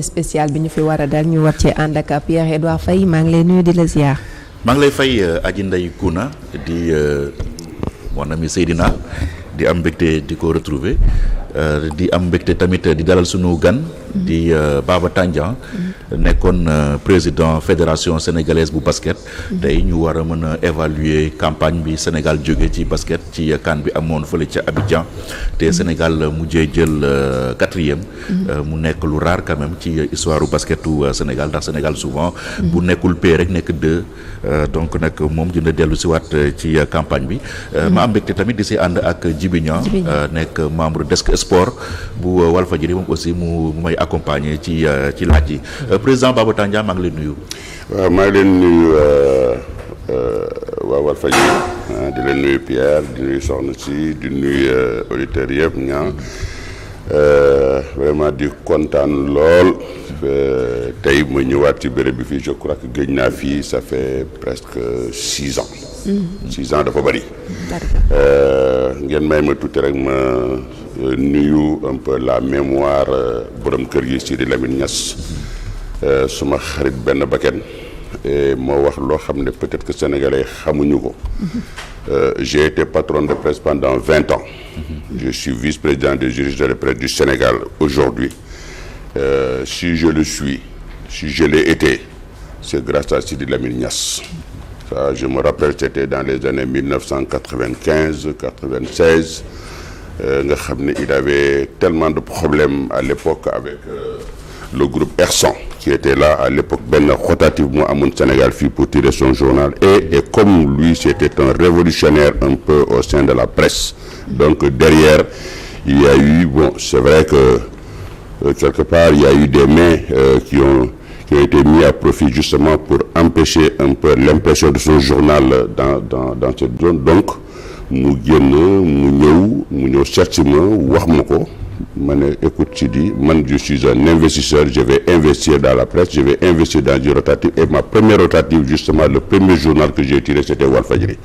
spécial bi ñu fi war a dal ñu war cee ànd ak Pierre-Edouard Faye maa ngi lay nuyu di la ziar. maa ngi lay fay Adji Ndeye Kouna di mon ami Seydina di am mbégte di ko retrouver di am mbégte tamit di dalal sunu gan di Baba Tandian nekkoon président fédération sénégalaise bu basket tey ñu war a mën a évaluer campagne bi Sénégal jóge ci basket ci CAN bi amoon fële ca Abidjan te Sénégal mujjee jël 4e mu nekk lu rare quand même ci histoire u basketu Sénégal ndax Sénégal souvent bu nekkul P rek nekk 2 donc nag moom dina dellu si waat ci campagne bi ma am mbégte tamit di si ànd ak Djibi Niang nekk membre desk sport bu Walfadjri moom aussi mu may accompagner ci laaj yi président Baba Tandian maa ngi leen nuyu. waaw maa ngi leen nuyu waa Walfadjri di leen nuyu Pierre di nuyu soxna si di nuyu auditeurs yëpp ñaa vraiment di kontaan lool tey ma ñëwaat ci béréb bi fii je crois que gëj naa fii ça fait presque 6 ans. 6 ans dafa bari. ngeen may ma tuuti rek ma nuyu un peu la mémoire borom kër gi Sidi Lamine Niass suma xarit benn bakken moo wax loo xam ne peut-être que sénégalais xamuñu ko. J'ai été patron de presse pendant 20 ans. Je suis vice-président des juristes de presse du Sénégal aujourd'hui. Si je le suis, si je l'ai été, c'est grâce à Sidi Lamine Niass. Ça, je me rappelle, c'était dans les années 1995-96. Il avait tellement de problèmes à l'époque avec le groupe Ersan, qui était là à l'époque, ben rotativement à mon Sénégal pour tirer son journal. Et comme lui, c'était un révolutionnaire un peu au sein de la presse. Donc derrière, il y a eu, bon, c'est vrai que quelque part, il y a eu des mains qui ont été mis à profit justement pour empêcher un peu l'impression de son journal dans cette zone. Donc, mu ñëw seet si ma wax ma ko ma ne écoute Sidi, man je suis un investisseur, je vais investir dans la presse, je vais investir dans du rotatif et ma première rotative justement, le premier journal que j'ai tiré c'était Walfadjri.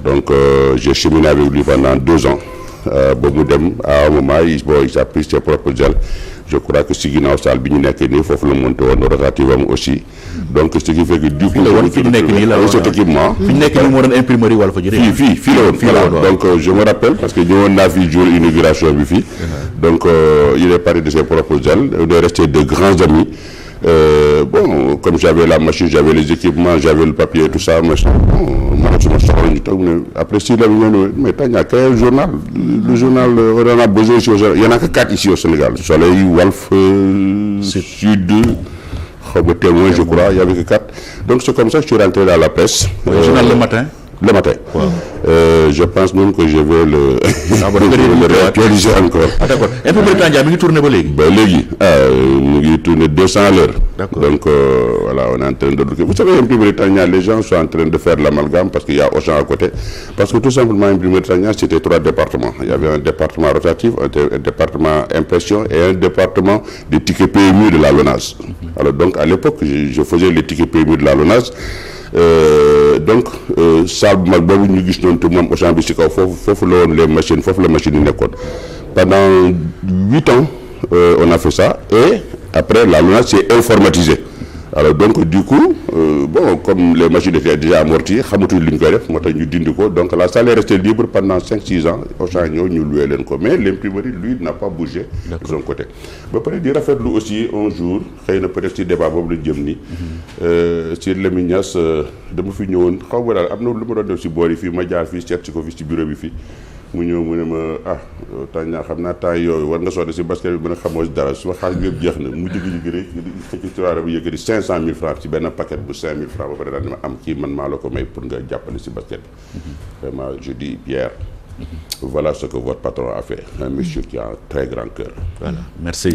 Donc j'ai cheminé avec lui pendant 2 ans. Ba mu dem à un moment il a pris ses propres ailes. Je crois que si ginnaaw saal bi ñu nekk nii foofu la monté woon rotative am aussi. Donc ce qui fait que du coup fi nekk nii la cet équipement fi nekk nii moo doon imprimerie Walfadjri fii la woon donc je me rappelle parce que ñëwoon naa fi jour inauguration bi fii. Donc il est parti de ses propres ailes, on est resté de grands amis. Bon, comme j'avais la machine, j'avais les équipements, j'avais le papier et tout ça, mais après si la mais t'as créé le journal. Le journal, on en a besoin ici au Sénégal. Il n'y en a que 4 ici au Sénégal. Soleil, Walf, Sud, Témoin, je crois, il n'y avait que 4. Donc c'est comme ça que je suis rentré dans la presse. Le journal le matin. Le matin. Wow. Je pense même que je vais le réactualiser encore. Ah d'accord. Imprimerie Tandian mi ngi tourné ba léegi. Ba léegi mu ngi tourné 200 à l'heure. D'accord. Donc voilà, on est en train de. Vous savez, Imprimerie Tandian, les gens sont en train de faire l'amalgame parce qu'il y a Auchan à côté. Parce que tout simplement, Imprimerie Tandian, c'était 3 départements. Il y avait un département rotatif, un département impression et un département des tickets PMU de la LONASE. Alors donc à l'époque, je faisais les tickets PMU de la LONASE. Donc salle bu mag boobu ñu gis noonu te moom Auchan bi ci kaw foofu la woon les machines foofu la machine yi nekkoon pendant 8 ans on a fait ça et après la LONASE s'est informatisée. Alors donc du coup bon comme les machines étaient déjà amorties xamatuñ li ñu koy def moo tax ñu dindi ko donc la salle est restée libre pendant 5-6 ans Auchan ñëw ñu loué leen ko mais l'imprimerie lui n'a pas bougé de son côté. ba pare di rafetlu aussi un jour xëy na peut-être ci débat boobu la jëm ni ci Lamine Niass dama fi ñëwoon xaw ma daal am na lu ma doon def si boor yi fii ma jaar fii seet si ko fii ci bureau bi fii mu ñëw mu ne ma Tandian xam naa temps yooyu war nga sotti si basket bi mën a xamoo si dara suma xaalis bi yëpp jeex na mu jigi rek xëcc tiroir bi yëkkati 500 000 francs ci benn paquet bu 5 000 francs ba pare daal di ma am kii man maa la ko may pour nga jàppale si basket bi. Vraiment je dis Pierre. Voilà ce que votre patron a fait, un monsieur qui a un très grand cœur. Voilà, merci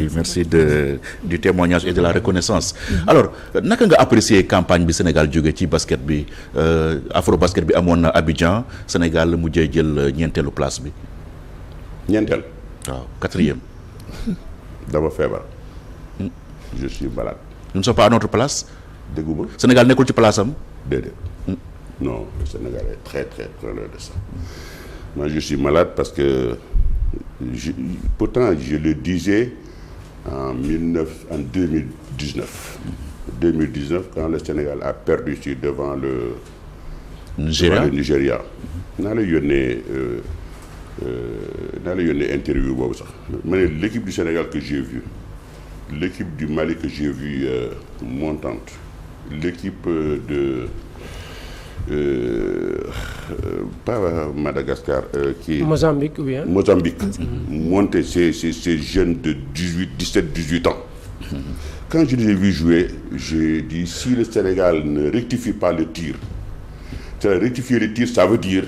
du témoignage et de la reconnaissance. Alors naka nga apprécier campagne bi Sénégal jóge ci basket bi afro basket bi amoon na Abidjan Sénégal mujjee jël ñeenteelu place bi. ñeenteel. waaw 4e. dama feebar. Je suis malade. Nous ne sommes pas à notre place. dégguma. Sénégal nekkul ci place am. déedéet. Non, le Sénégal est très très très loin de ça. Moi je suis malade parce que pourtant je le disais en 2019. 2019, quand le Sénégal a perdu devant le Nigeria. naa la yónnee interview boobu sax ma ne l'équipe du Sénégal que j'ai vue, l'équipe du Mali que j'ai vue montante, l'équipe de pas Madagascar qui Mozambique ou bien Mozambique monter ces jeunes de 17-18 ans. Quand je les ai vus jouer, j'ai dit si le Sénégal ne rectifie pas le tir, rectifier le tir, ça veut dire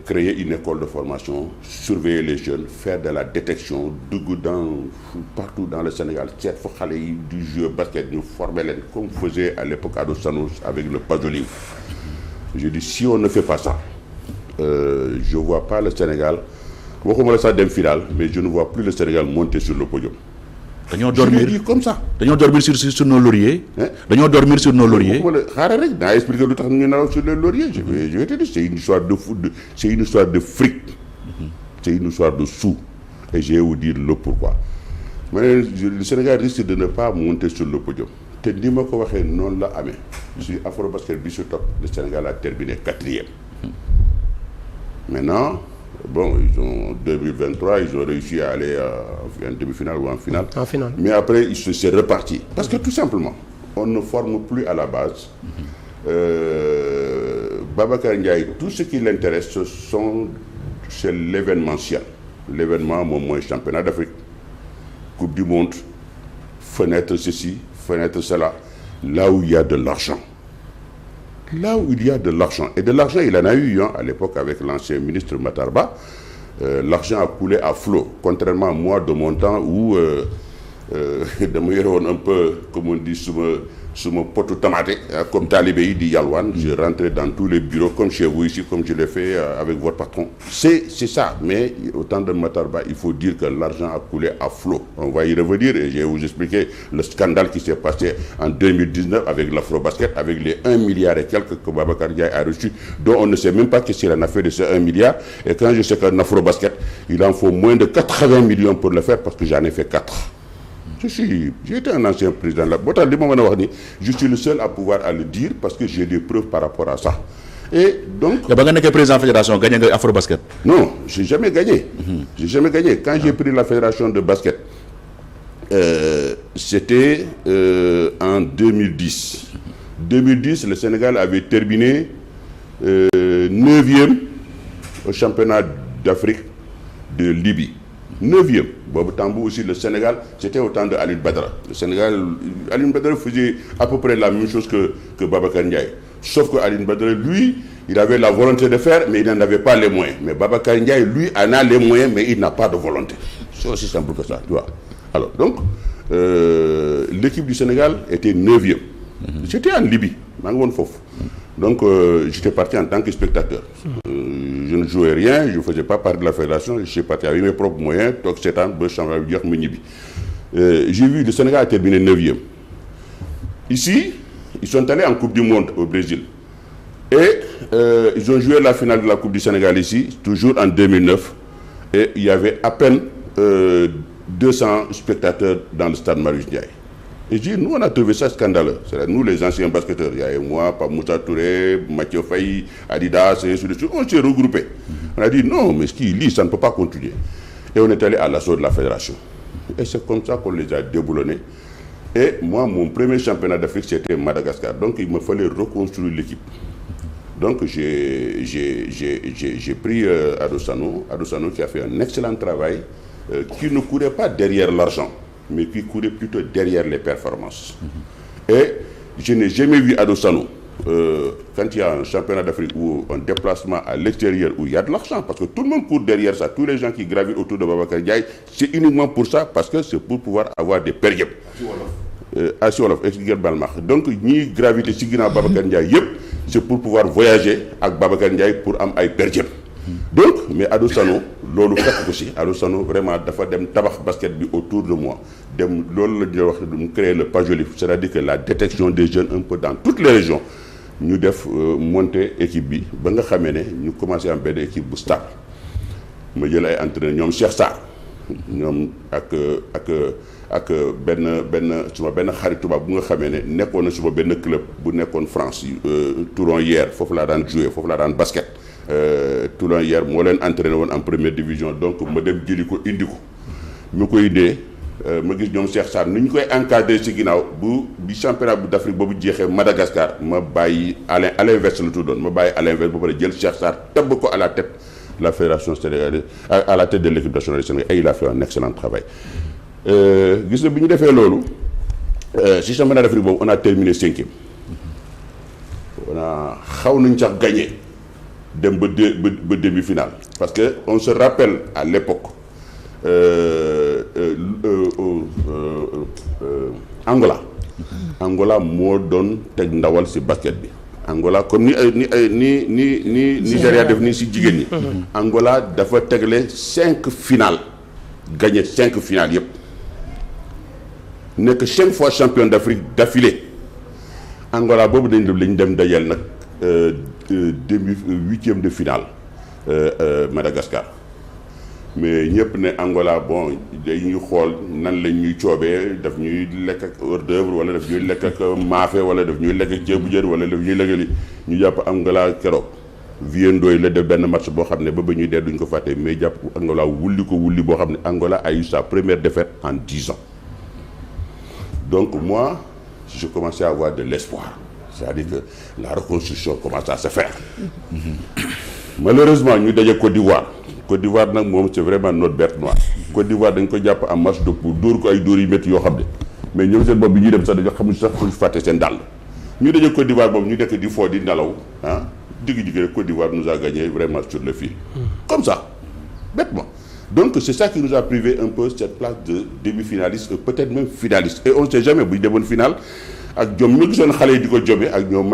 créer une école de formation, surveiller les jeunes, faire de la détection, partout dans le Sénégal, seet fa xale yi du jeu basket ñu former leen comme faisait à l'époque Ado Sano avec le Pajoli. Je dis si on ne fait pas ça, je vois pas le Sénégal, waxuma la sax dem finale, mais je ne vois plus le Sénégal monter sur le podium. dañoo dormir comme ça. dañoo dormir sur nos lauriers. dañoo dormir sur nos lauriers. xaaral rek naa expliquer lu tax ñu nelaw sur les lauriers. je vais te dire c'est une histoire de foot, c'est une histoire de fric. C'est une histoire de sous. Et je vais vous dire le pourquoi. Mais le Sénégal risque de ne pas monter sur le podium. te ni ma ko waxee noonu la amee. si Afrobasket bi si topp le Sénégal a terminé 4e. Maintenant. Bon, en 2023, ils ont réussi à aller en demi-finale ou en finale. En finale. Mais après, c'est reparti. Parce que tout simplement, on ne forme plus à la base. Babacar Ndiaye, tout ce qui l'intéresse, c'est l'événementiel. L'événement, moins championnat d'Afrique, Coupe du Monde, fenêtre ceci, fenêtre cela, là où il y a de l'argent. Là où il y a de l'argent, et de l'argent il en a eu à l'époque avec l'ancien ministre Matar Ba, l'argent a coulé à flot, contrairement à moi de mon temps où dama yore woon un peu, comme on dit, suma potu tomate, comme talibé yi di yalwaan, je rentrais dans tous les bureaux comme chez vous ici, comme je l'ai fait avec votre patron. C'est ça, mais au temps de Matar Ba, il faut dire que l'argent a coulé à flot. On va y revenir et je vais vous expliquer le scandale qui s'est passé en 2019 avec l'Afrobasket, avec les 1 milliard et quelques que Babacar Ndiaye a reçu, dont on ne sait même pas qu'est-ce qu'il en a fait de ces 1 milliard. Et quand je sais qu'un Afrobasket, il en faut moins de 80 millions pour le faire parce que j'en ai fait 4. J'ai été un ancien président là. Je suis le seul à pouvoir le dire parce que j'ai des preuves par rapport à ça. Et donc. Et quand tu es président de la fédération, tu as gagné Afrobasket? Non, j'ai jamais gagné. J'ai jamais gagné. Quand j'ai pris la fédération de basket, c'était en 2010. 2010, le Sénégal avait terminé 9e au championnat d'Afrique de Libye. 9e. Bob Tambou aussi, le Sénégal, c'était au temps de Alioune Badara. Le Sénégal, Alioune Badara faisait à peu près la même chose que Babacar Ndiaye. Sauf que Alioune Badara, lui, il avait la volonté de faire, mais il n'en avait pas les moyens. Mais Babacar Ndiaye, lui, en a les moyens, mais il n'a pas de volonté. C'est aussi simple que ça, tu vois. Alors, donc, l'équipe du Sénégal était 9e. J'étais en Libye, donc j'étais parti en tant que spectateur. Je ne jouais rien, je ne faisais pas partie de la fédération, je suis parti avec mes propres moyens. J'ai vu le Sénégal a terminé 9e. Ici, ils sont allés en Coupe du Monde au Brésil. Et ils ont joué la finale de la Coupe du Sénégal ici, toujours en 2009. Et il y avait à peine 200 spectateurs dans le stade Marius Ndiaye. Et je dis, nous on a trouvé ça scandaleux. C'est-à-dire, nous les anciens basketteurs, il y a moi, Moussa Touré, Mathieu Faye, Adidas, et on s'est regroupés. On a dit non, mais ce qui lit, ça ne peut pas continuer. Et on est allé à l'assaut de la fédération. Et c'est comme ça qu'on les a déboulonnés. Et moi, mon premier championnat d'Afrique, c'était Madagascar. Donc il me fallait reconstruire l'équipe. Donc j'ai pris Ado Sano qui a fait un excellent travail, qui ne courait pas derrière l'argent, mais qui courait plutôt derrière les performances. Et je n'ai jamais vu Ado Sano, quand il y a un championnat d'Afrique ou un déplacement à l'extérieur où il y a de l'argent, parce que tout le monde court derrière ça, tous les gens qui gravitent autour de Babacar Ndiaye, c'est uniquement pour ça, parce que c'est pour pouvoir avoir des périodes. Donc, ni gravité si Babacar Ndiaye, c'est pour pouvoir voyager avec Babacar Ndiaye pour am ay périodes. Donc, mais Ado Sano, lolu fekk ko ci Ado Sano vraiment dafa dem tabax basket bi autour de moi, dem lolu la wax créer le Pajoli, c'est-à-dire que la détection des jeunes un peu dans toutes les régions. Ñu def monter équipe bi ba nga xamé né ñu commencé am benn équipe bu stable. Ma jël ay entraîneur ñom Cheikh Sarr ñoom ak benn xarit tubaab bu nga xamee ne nekkoon na suma benn club bu nekkoon France Toulon hier foofu laa daan jouer foofu laa daan basket Toulon hier moo leen entraîné woon en première division donc ma dem jëli ko indi ko mu koy indee ma gis ñoom Cheikh Sarr ni ñu koy encadré ci ginnaaw bi championnat d'Afrique boobu jeexee Madagascar ma bàyyi Alain Vest la tuddoon ma bàyyi Alain Vest ba pare jël Cheikh Sarr tabb ko à la tête de la fédération sénégalaise à la tête de l'équipe nationale du Sénégal et il a fait un excellent travail gis na bi ñu defee loolu ci championnat d'Afrique boobu on a terminé 5e on a xaw nañ sax gagné dem ba demi-finale parce que on se rappelle à l'époque Angola moo doon teg ndawal ci basket bi Angola comme ni Nigéria def nii ci jigéen ñi Angola dafa tegle 5 finales gagné 5 finales yëpp nekk 5 fois champion d'Afrique d'affilée Angola boobu lañ dem dajeel nag demi 8e de finale Madagascar mais ñëpp ne Angola bon dañuy xool nan lañ ñuy coobee daf ñuy lekk ak hors d'œuvre wala daf ñuy lekk ak maafe wala daf ñuy lekk ak ceebu jën wala daf ñuy lekk li ñu jàpp Angola keroog Viendooy la def benn match boo xam ne ba ñuy dee duñ ko fàtte mais jàpp Angola wulli boo xam ne Angola a eu sa première défaite en 10 ans donc moi je commençais à avoir de l'espoir c'est-à-dire que la reconstruction commence à se faire malheureusement ñu daje Côte d'Ivoire nag moom c'est vraiment notre bête noire Côte d'Ivoire dañ ko jàpp en match de poule dóor ko ay dóor yu métti yoo xam ne mais ñoom seen bopp bi ñuy dem sax dañoo xamuñ sax fu ñu fàtte seen dàll ñu daje Côte d'Ivoire boobu ñu nekk di foo di nelaw digg-digg rek Côte d'Ivoire nous a gagné vraiment sur le fil comme ça bêtement donc c'est ça qui nous a privé un peu cette place de demi-finaliste peut-être même finaliste et on ne sait jamais bu ñu demoon finale ak jom ñu gisoon xale yi di ko jome ak ñoom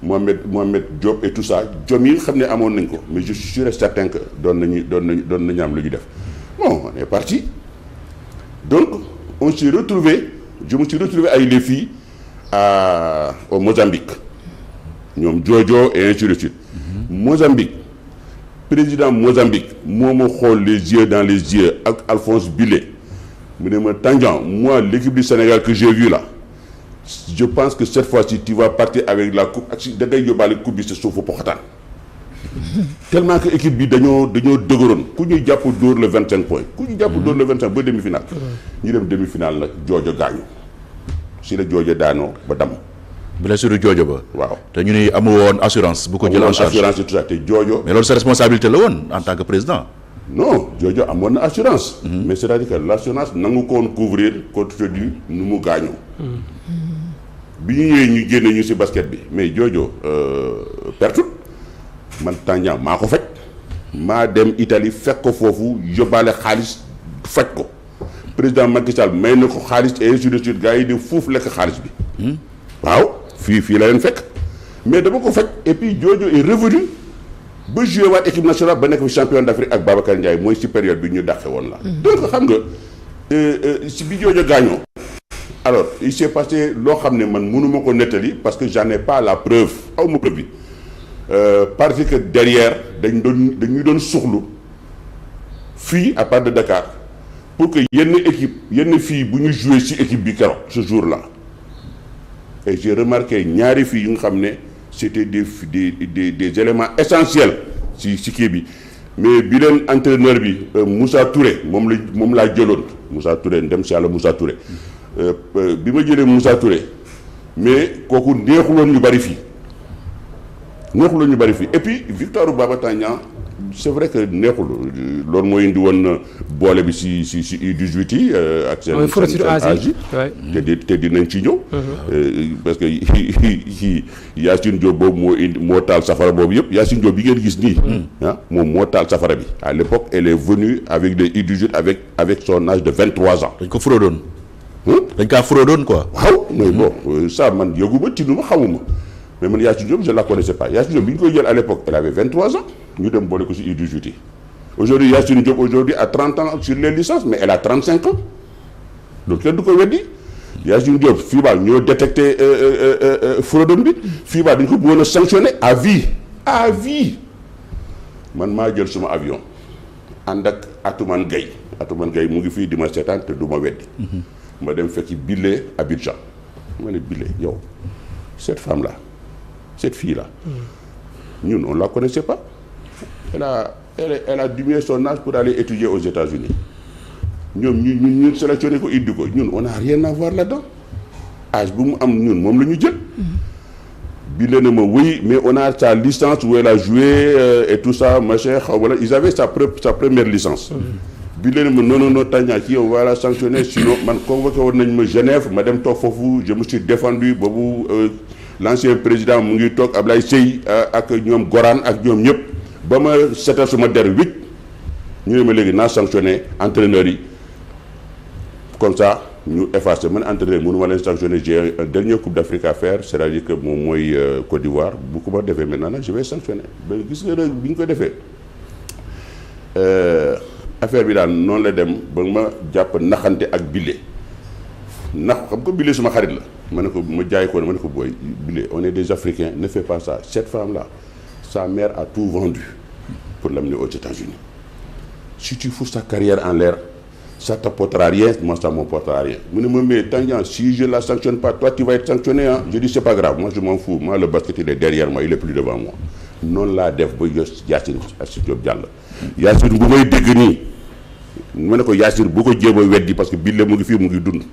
Mohamed Diop et tout ça jom yi xam ne amoon nañ ko mais je suis sûr et certain que doon nañu am lu ñu def bon on est parti donc je me suis retrouvé avec les filles au Mozambique ñoom Jojo et ainsi de suite Mozambique président Mozambique moo ma xool les yeux dans les yeux ak Alphonse Bilé mu ne ma Tandian moi l'équipe du Sénégal que j'ai vu là je pense que cette fois-ci tu vas partir avec la coupe ak si da ngay yóbbaale coupe bi sa suufu poxataan tellement que équipe bi dañoo dëgëroon ku ñuy jàpp dóor le 25 points ku ñu jàpp dóor le 25 ba demi-finale ñu dem demi-finale nag Joojo gaañu si la Joojo daanoo ba damm blessure Joojo ba waaw te ñu ni amu woon assurance bu ko jël en charge assurance et tout ça te Joojo mais loolu sa responsabilité la woon en tant que président non Joojo amoon na assurance mais c'est-à-dire que l'assurance nangu ko woon couvrir compte tenu nu mu gaañoo bi ñu ñëwee ñu génne ñu ci basket bi mais Joojo pertut man Tandian maa ko faj maa dem Italie fekk ko foofu yóbbaale xaalis faj ko président Macky Sall may na ko xaalis et ainsi de suite gars yi di fuuf lekk xaalis bi waaw fii la leen fekk mais dama ko faj et puis Joojo est revenu ba joué waat équipe nationale ba nekk fi champion d'Afrique ak Babacar Ndiaye mooy ci période bi ñu dàqe woon la donc xam nga ci bi Joojo gaañoo alors il s'est passé loo xam ne man mënuma ko nettali parce que j'en ai pas la preuve aw ma preuve bi parce que derrière dañuy doon suxlu fii à part de Dakar pour que yenn filles bu ñu jouer ci équipe bi keroog ce jour-là et j'ai remarqué ñaari filles yu nga xam ne c'était des éléments essentiels ci kii bi mais bi leen entraîneur bi Moussa Touré moom laa jëloon Moussa Touré ndem si yàlla Moussa Touré bi ma jëlee Moussa Touré mais kooku neexuloon ñu bari fii et puis victoire Baba Tandian c'est vrai que neexul loolu moo indi woon boole bi si U18 yi ak seen âge yi te dinañ ci ñëw parce que Yacine Diop boobu moo taal safara boobu yëpp Yacine Diop bi ngeen gis nii moom moo taal safara bi à l'époque elle est venue avec des U18 avec son âge de 23 ans dañ ko fraudoon dañ kaa fraudoon quoi waaw mais bon ça man yëguma tinuma xamuma mais man Yacine Diop je la connaissais pas Yacine Diop bi ñu koy jël à l'époque elle avait 23 ans ñu dem boole ko ci U18 yi aujourd'hui Yacine Diop aujourd'hui a 30 ans sur les licences mais elle a 35 ans loolu kenn du ko weddi Yacine Diop FIBA ñoo détecté fraude bi FIBA dañ ko bëggoon a sanctionné à vie man maa jël suma avion ànd ak Atoumane Gueye Atoumane Gaye mu ngi fii di ma seetaan te du ma weddi. ma dem fekki Billé Abidjan ma ne Billé yow cette femme là cette fille là. ñun on la connaissait pas. elle a diminué son âge pour aller étudier aux États-Unis ñoom ñu sélectionné ko indi ko ñun on n'a rien à voir là-dedans âge bu mu am ñun moom la ñu jël. Billé ne ma oui mais on a sa licence où elle a joué et tout ça machin xaw ma la ils avaient sa première licence. Billé ne ma non Tania kii on va la sanctionner sinon man convoqué woon nañ ma Genève ma dem toog foofu je me suis défendu boobu l'ancien président mu ngi toog Ablaye Seye ak ñoom Gorane ak ñoom ñëpp ba ma seetal suma der 8 ñu ne ma léegi naa sanctionné entraîneurs yi comme ça ñu effacé man entraîneur mënu ma leen sanctionné j'ai un dernier coupe d'Afrique à faire c'est-à-dire que moom mooy Côte d'Ivoire bu ko ma defee maintenant nag je vais sanctionner ba gis nga bi ñu ko defee affaire bi daal noonu la dem ba ma jàpp naxante ak Billé ndax xam ko Billé suma xarit la ma ne ko ma jaay ko ma ne ko booy Billé on est des Africains ne fais pas ça cette femme là sa mère a tout vendu pour l'amener aux États-Unis si tu fous sa carrière en l'air ça t'apportera rien moi ça m'apportera rien mu ne ma mais Tandian si je la sanctionne pas toi tu vas être sanctionné hein je dis c'est pas grave moi je m'en fous moi le basket il est derrière moi il est plus devant moi noonu laa def ba Yacine Diop Diallo Yacine bu may dégg nii ma ne ko Yacine bu ko jéem a weddi parce que Billé mu ngi fii mu ngi dund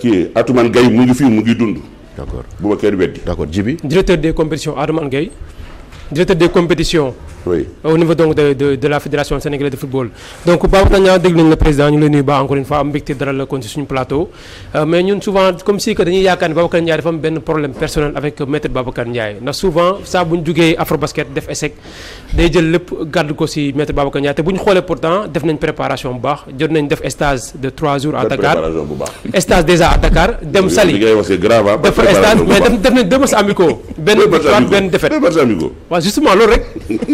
kii Atoumane Gaye mu ngi fii mu ngi dund. D'accord bu ma kenn weddi. D'accord Djibi. Directeur des compétitions Atoumane Gaye directeur des compétitions. oui au niveau donc de la fédération sénégalaise de football. donc Babacar Niang dégg nañ le président ñu lay nuyu ba encore une fois am mbégte dara la kon ci suñu plateau mais ñun souvent comme si que dañuy yaakaar ne Babacar Ndiaye dafa am benn problème personnel avec maître Babacar Ndiaye ndax souvent saa bu ñu jugee Afrobasket def échec day jël lépp gàddu ko ci maître Babacar Ndiaye te bu ñu xoolee pourtant def nañ préparation bu baax jot nañ def stage de 3 jours à Dakar stage déjà à Dakar dem Saly def stage mais def nañ 2 matchs amicaux benn victoire benn défaite waaw justement loolu rek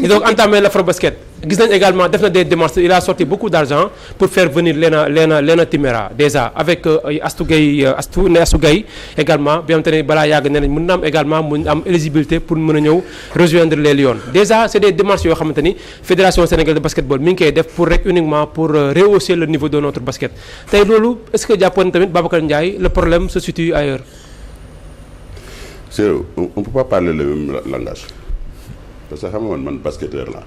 donc entamé l'Afrobasket gis nañ également def na des démarches il a sorti beaucoup d'argent pour faire venir Léna Timéra déjà avec Astou Gaye également bi xam te ne balaa yàgg ne nañ mën na am également mu am éligibilité pour mën a ñëw rejoindre les Lions déjà c'est des démarches yoo xamante ni fédération sénégalaise de basketball mi ngi koy def pour rek uniquement pour rehausser le niveau de notre basket tey loolu est-ce que jàppoon tamit Babacar Ndiaye le problème se situe ailleurs. c'est on peut pas parler le même langage parce que xam nga man basketteur la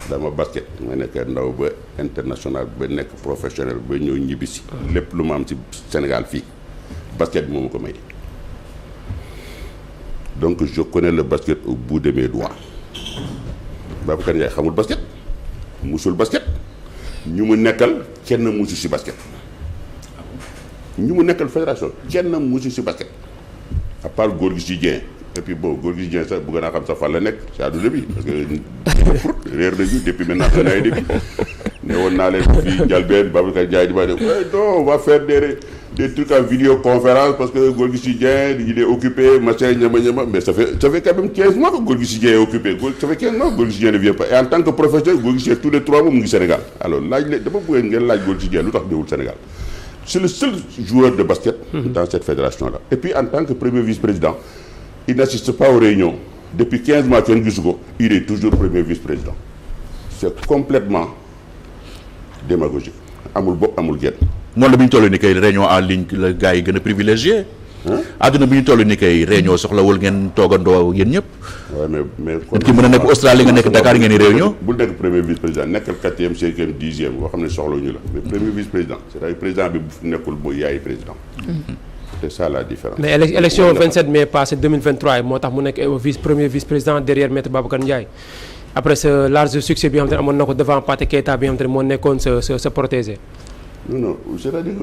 dama basket ma nekk ndaw ba international ba nekk professionnel ba ñëw ñibbisi lépp lu ma am ci Sénégal fii basket bi moo ma ko may donc je connais le basket au bout de mes doigts Babacar Ndiaye xamul basket musul basket ñu mu nekkal kenn musu ci basket ñu mu nekkal fédération kenn musu ci basket à part Gorgui Sy Dieng et puis bon Gorgui Sy Dieng sax bëgg naa xam sa fan la nekk c'est à début parce que réer nañu depuis maintenant un an et demi ne woon naa leen fii Ndialbène Babacar Ndiaye di ma ne non on va faire des trucs en vidéoconférence parce que Gorgui Sy Dieng il est occupé machin ñama mais ça fait quand même 15 mois que Gorgui Sy Dieng est occupé ça fait 15 mois que Gorgui Sy Dieng ne vient pas et en tant que professeur Gorgui Sy Dieng tous les 3 mois mu ngi Sénégal alors laaj leen dama bëgg ngeen laaj Gorgui Sy Dieng lu tax ñëwul Sénégal c'est le seul joueur de basket dans cette fédération là et puis en tant que premier vice-président il n'assiste pas aux réunions depuis 15 mois kenn gisu ko il est toujours premier vice-président c'est complètement démagogique amul bopp amul genn. moom la bi ñu toll ni kay réunion en ligne la gars yi gën a privilégié. àdduna bi ñu toll ni kay réunion soxlawul ngeen toogandoo yéen ñëpp. waaw mais nit ki mën a nekk Australie nga nekk Dakar ngeen di réunion. bul nekk premier vice-président nekkal 4e 5e 10e boo xam ne soxlawuñu la mais premier vice-président c'est-à-dire président bi bu nekkul mooy yaay président. c'est ça la différence. mais élection 27 mai passé 2023 moo tax mu nekk premier vice-président derrière maître Babacar Ndiaye après ce large succès bi nga xam te ne amoon na ko devant Pathé Keita bi nga xam te ne moo nekkoon sa protégé. non c'est-à-dire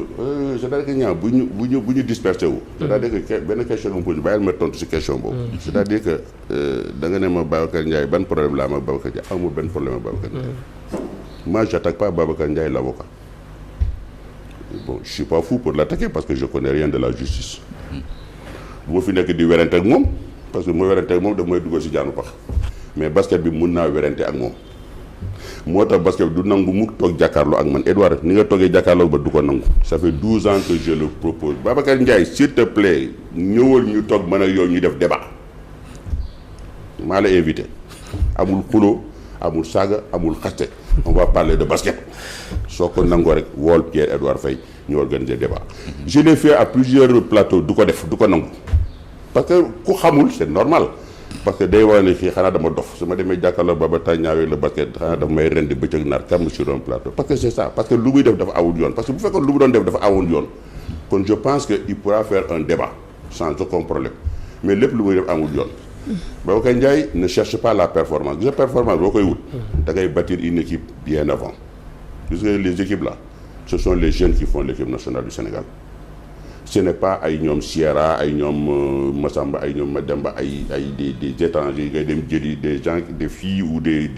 que ñaa bu ñu dispersé wu. c'est-à-dire que benn question nga posé bàyyil ma tontu si question boobu. c'est-à-dire que da nga ne ma Babacar Ndiaye ban problème la am ak Babacar Ndiaye amul benn problème ak Babacar Ndiaye. moi j'attaque pas Babacar Ndiaye l'avocat. bon je suis pas fou pour l'attaquer parce que je connais rien de la justice. bu ma fi nekk di werante ak moom parce que mooy werante ak moom daf may dugal si jaanu pax mais basket bi mun naa werante ak moom. moo tax basket bi du nangu mu toog jàkkaarloo ak man Edouard ni nga toogee jàkkaarloo ba du ko nangu ça fait 12 ans que je le propose Babacar Ndiaye s'il te plaît ñëwal ñu toog mën a yow ñu def débat maa la invité amul xuloo amul saaga amul xaste on va parler de basket soo ko nangoo rek wool Pierre-Edouard Faye ñu organiser débat je l'ai fait à plusieurs plateaux du ko def du ko nangu parce que ku xamul c'est normal parce que day wax ne fii xanaa dama dof su ma demee jàkkaarloo Baba Tandian le basket xanaa dafa may rendi bëccëg naar kam sur un plateau parce que c'est ça parce que lu muy def dafa awul yoon parce que bu fekkoon lu mu doon def dafa awul yoon kon je pense que il pourra faire un débat sans aucun problème mais lépp lu muy def amul yoon Babacar Ndiaye ne cherche pas la performance gis nga performance boo koy wut da ngay bâtir une équipe bien avant gis nga les équipes là ce sont les jeunes qui font l'équipe nationale du Sénégal ce n'est pas ay ñoom Sierra ay ñoom Massamba ay ñoom Mademba ay des étrangers ngay dem jëli des gens des filles ou des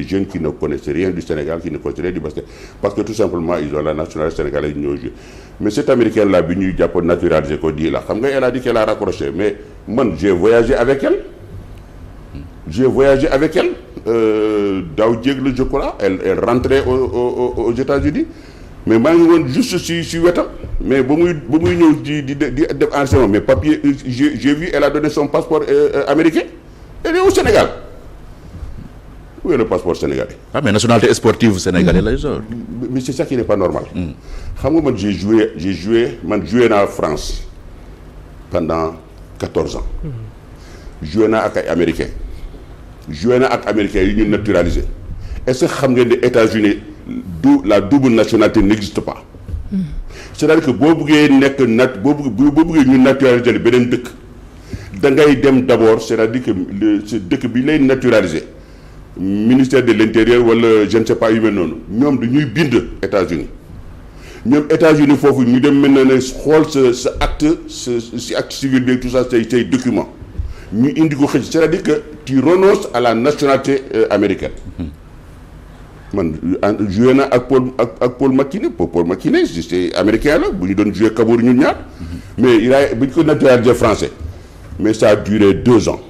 jeunes qui ne connaissent rien du Sénégal qui ne connaissent rien du basket parce que tout simplement ils ont la nationalité sénégalaise ñoo joué mais cette américaine là bi ñuy jàpp naturalisé ko di la xam nga elle a dit qu'elle a raccroché mais man j'ai voyagé avec elle daaw jéeg la je crois elle rentrait aux États-Unis mais maa ngi woon juste si wetam mais ba muy ñëw di def enseignement mais papier j'ai vu elle a donné son passeport américain elle est au Sénégal où est le passeport sénégalais. Ah mais nationalité sportive sénégalaise lay genre. Mais c'est ça qui n'est pas normal. xam nga man j'ai joué naa France pendant 14 ans. joué naa ak ay américains. joué naa ak américains yi ñu naturalisé est-ce que xam ngeen ne États-Unis la double nationalité n'existe pas. c'est-à-dire que boo bëggee boo bëggee ñu naturaliser beneen dëkk da ngay dem d'abord c'est-à-dire que dëkk bi lay naturaliser ministère de l'intérieur wala je ne sais pas yu mel noonu ñoom dañuy bind États-Unis ñoom États-Unis foofu ñu dem maintenant ne xool sa acte si acte civil bi tout ça say document ñu indi ko xëj c'est-à-dire que tu renonces à la nationalité américaine. man joué na ak Paul McKinney Paul McKinney c'est américain la bu ñu doon joué Kabour ñun ñaar mais bu ñu ko naturalisé français mais ça a duré 2 ans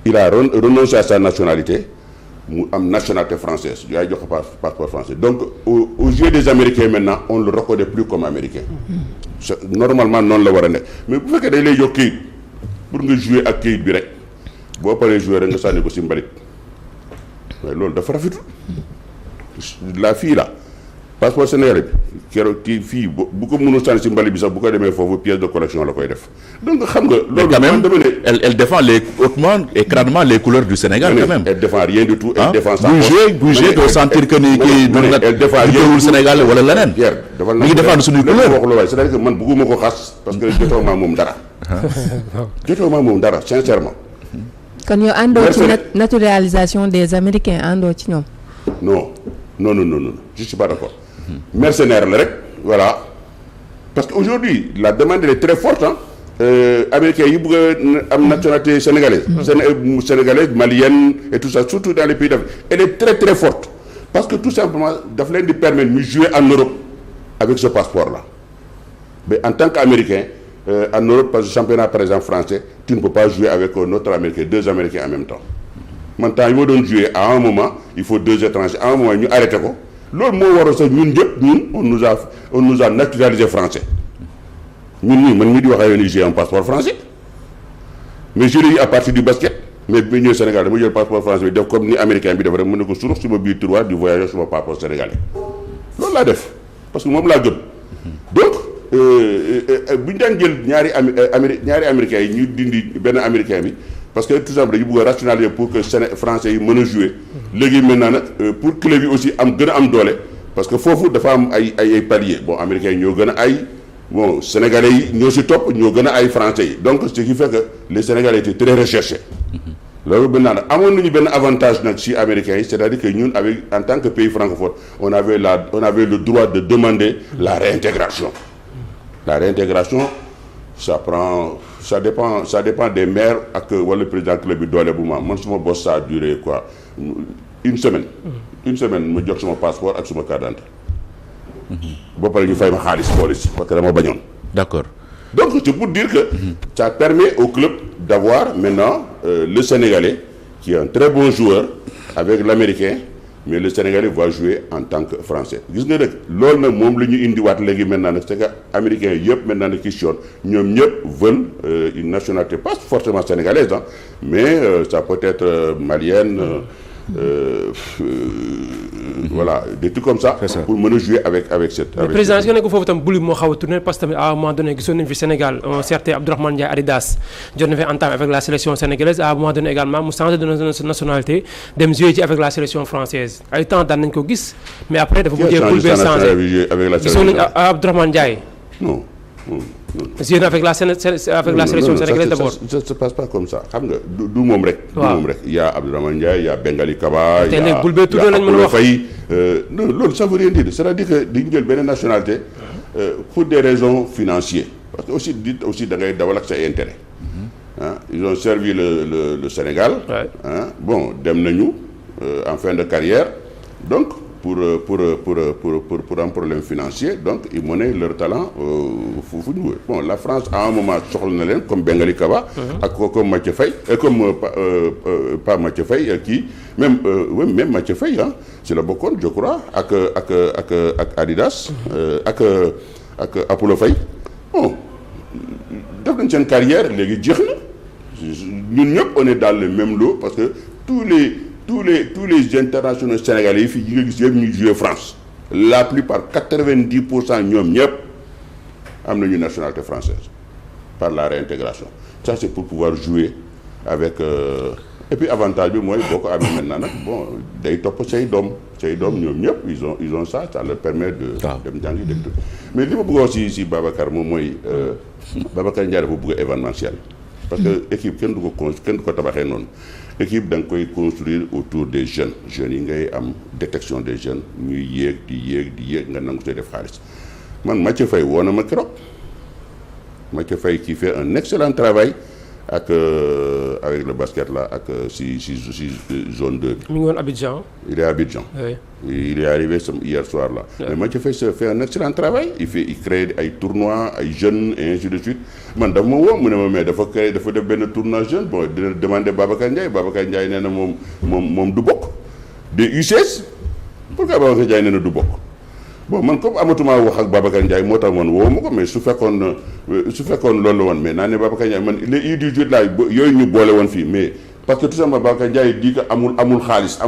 il a renoncé à sa nationalité mu am nationalité française yaay jox ko passeport français donc aux yeux des Américains maintenant on le reconnaît plus comme américain normalement noonu la war a nekk mais bu fekkee dañ lay jox kayit pour nga jouer ak kayit bi rek boo paree jouer rek nga sànni ko si mbalit waaye loolu dafa rafetul la fille là passeport sénégalais bi keroog kii fii bu ko mënul sànni si mbali bi sax bu ko demee foofu pièce de collection la koy def donc xam nga. loolu quand même elle défend hautement et crânement les couleurs du Sénégal quand même. elle défend rien du tout. elle défend sa bouger doo sentir que ni kii. elle défend rien du Sénégal wala leneen. dafa mi ngi défendre suñuy couleur wax la waaye c'est-à-dire que man bëgguma ko xas parce que jotoo maa moom dara sincèrement. kon yow àndoo ci naturalisation des Américains àndoo ci ñoom. non je suis pas d'accord. mercenaire la rek voilà parce que aujourd'hui la demande elle est très forte américains yi bëgg a am nationalité sénégalaise. sénégalaise malienne et tout ça surtout dans les pays d'Afrique elle est très très forte parce que tout simplement daf leen di permettre ñu jouer en Europe avec ce passeport là mais en tant qu'américain en Europe parce que championnat par exemple français tu ne peux pas jouer avec un autre américain 2 américains en même temps man temps yi ma doon jouer à un moment il faut 2 étrangers à un moment ñu arrêté ko loolu moo waral sax ñun ñëpp on nous a naturalisé français ñun man mii di wax ak yéen j'ai un passeport français mais je l'ai eu à partir du basket mais bi ñëw Sénégal dama jël passeport français bi def comme ni américain bi def rek mën na ko surux suma biir tiroir du voyage suma passeport sénégalais loolu laa def parce que moom laa gëm donc bu ñu daan jël ñaari américains yi ñu dindi benn américain bi parce que tout simplement dañu bëgg a rationaliser pour que français yi mën a jouer léegi maintenant nag pour club yi aussi gën a am doole parce que foofu dafa am ay paliers bon américains yi ñoo gën a ay bon sénégalais yi ñoo si topp ñoo gën a ay français yi donc ce qui fait que les sénégalais étaient très recherchés loolu maintenant nag amoon nañu benn avantage nag si américains yi c'est-à-dire que ñun en tant que pays francophone on avait le droit de demander la réintégration ça dépend des maires ak wala président club bi doole bu man suma boss ça a duré quoi une semaine ma jox suma passeport ak suma carte d'identité ba pare ñu fay ma xaalis police parce que dama bañoon. D'accord. Donc c'est pour dire que ça permet au club d'avoir maintenant le Sénégalais qui est un très bon joueur avec l'Américain mais le Sénégalais va jouer en tant que Français gis nga nag loolu nag moom la ñu indiwaat léegi maintenant nag c'est que américains yëpp maintenant nag question ñoom ñëpp veulent une nationalité pas forcément sénégalaise hein, mais ça peut être malienne voilà des trucs comme ça pour mën a jouer avec cette mais président est-ce que nekk foofu tam buli moo xaw a tourné parce que tamit à un moment donné gisoon nañu fi Sénégal un certain Abdourahmane Ndiaye Adidas jot na fi entame avec la sélection sénégalaise à un moment donné également mu changé de nationalité dem jouer ci avec la sélection française ay temps daan nañ ko gis mais après dafa mujjee poule bee changé gisoon nañu Abdourahmane Ndiaye non joué avec la sélection sénégalaise d'abord. ça se passe pas comme ça xam nga du moom rek. du moom rek y a Abdourahmane Ndiaye y a Bengali Kaba. te léegi bul bee tudd lañ mën a wax Faye non loolu ça veut rien dire c'est-à-dire que dañu jël benn nationalité pour des raisons financières parce que aussi da ngay dawal ak sa intérêt. ah ils ont servi le Sénégal. ah bon dem nañu en fin de carrière donc. pour un problème financier donc ils monnaient leur talent fu ñu bon la France à un moment soxla na leen comme Bengali Kaba ak comme Mathieu Faye comme pas Mathieu Faye kii même Mathieu Faye ah ci la bokkoon je crois ak Adidas ak Apollo Faye bon def nañ seen carrière léegi jeex na ñun ñëpp on est dans le même lot parce que tous les internationaux sénégalais yi fii yi nga gis yëpp ñuy jouer France la plupart 90% ñoom ñëpp am nañu nationalité française par la réintégration ça c'est pour pouvoir jouer avec et puis avantage bi mooy boo ko amee maintenant nag bon day topp say doom ñoom ñëpp ils ont ça leur permet de dem jàngi dem tout mais li ma bëgg wax si Babacar moom mooy Babacar Ndiaye dafa bëgg événementiel parce que équipe kenn du ko tabaxee noonu équipe da nga koy construire autour des jeunes yi ngay am détection des jeunes ñuy yéeg di yéeg nga nangu see def xaalis man Mathieu Faye woo na ma keroog Mathieu Faye qui fait un excellent travail ak avec le basket là ak si zone 2 bi. mi ngi woon Abidjan. il est à Abidjan. Oui. Il est arrivé hier soir là. Oui. Mais Mathieu Faye fait un excellent travail il crée ay tournois ay jeunes et ainsi de suite man dafa ma woo mu ne ma mais dafa def benn tournoi jeune bon dina demander Babacar Ndiaye nee na moom du bokk des U16 pourquoi Babacar Ndiaye nee na du bokk. bon man comme amatuma wax ak Babacar Ndiaye moo tax man woo ma ko mais su fekkoon loolu la woon mais naa ne Babacar Ndiaye man les U18 là yooyu ñu boole woon fii mais parce que tout simplement Babacar Ndiaye dit que amul xaalis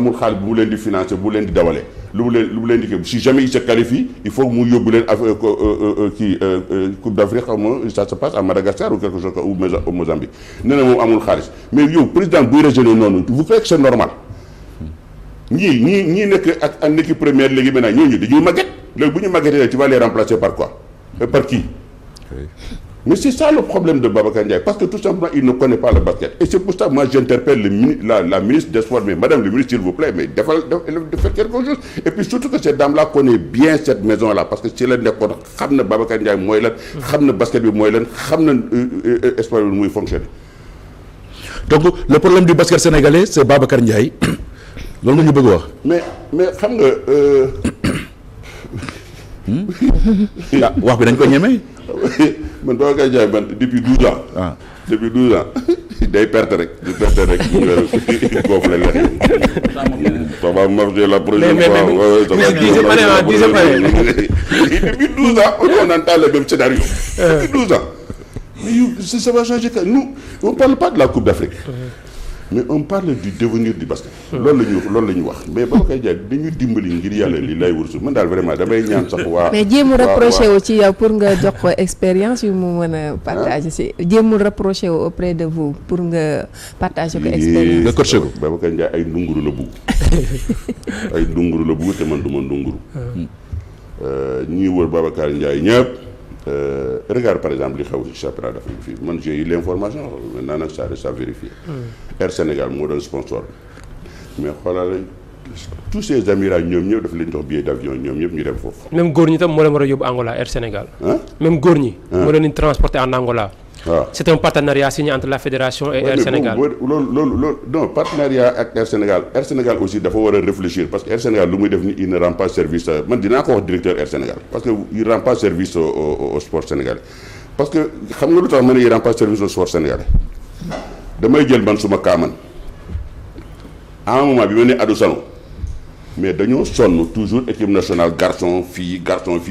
bu mu leen di financer bu leen di dawale lu mu leen di kii si jamais il se qualifie il faut mu yóbbu leen Coupe d'Afrique xam nga ça se passe à Madagascar ou quelque chose au Mozambique nee na moom amul xaalis mais yow président buy raisonner noonu vous croyez que c'est normal ñii nekk ak en équipe première léegi maintenant ñooñu dañuy màgget léegi bu ñu màggetee tu vas les remplacer par quoi par qui mais c'est ça le problème de Babacar Ndiaye parce que tout simplement il ne connaît pas le basket et c'est pour ça moi j'interpelle la ministre des Sports mais madame le ministre s'il vous plaît mais de faire quelque chose et puis surtout que cette dame là connaît bien cette maison là parce que ci la nekkoon xam na Babacar Ndiaye mooy lan xam na basket bi mooy lan xam na sport bi muy fonctionner donc le problème du basket sénégalais c'est Babacar Ndiaye loolu nga ñu bëgg wax mais xam nga wax bi dañ ko ñeme man Babacar Ndiaye man depuis 12 ans. ah depuis 12 ans day perte rek kooku la leen. ça va marcher la prochaine fois. Depuis 12 ans on entend le même scénario. Depuis 12 ans. Mais ça va changer que nous on parle pas de la Coupe d'Afrique. mais on parle du devenir du basket. loolu la ñu wax mais Babacar Ndiaye dañuy dimbali ngir yàlla li lay wërsu man daal vraiment damay ñaan sax waa. mais jéemul rapproché wu ci yow pour nga jox ko expérience yu mu mën a partager si jéemul rapproché wu auprès de vous pour nga partager ko expérience. nga coaché ko Babacar Ndiaye ay ndunguru la bugg ay ndunguru la bugg te man du ma ndunguru. ñi wër Babacar Ndiaye ñëpp. Regarde par exemple li xew ci championnat d'Afrique fii man j'ai eu l'information maintenant nag ça reste à vérifier. Air Sénégal moo doon sponsor mais xoolal tous ces Émirats ñoom ñëpp dafa leen jox billet d'avion ñoom ñëpp ñu dem foofu. même góor ñi tam moo leen war a yóbbu Angola Air Sénégal. même góor ñi. moo leen di transporter en Angola. waaw c'est un partenariat signé entre la fédération et Air Sénégal. loolu non partenariat ak Air Sénégal Air Sénégal aussi dafa war a réfléchir parce que Air Sénégal lu muy def ni il ne rend pas service man dinaa ko wax directeur Air Sénégal parce que il rend pas service au sport sénégalais parce que xam nga lu tax ma ne il rend pas service au sport sénégalais damay jël man suma kaaman à un moment bi ma ne Adou Sano mais dañoo sonn toujours équipe nationale garçon fii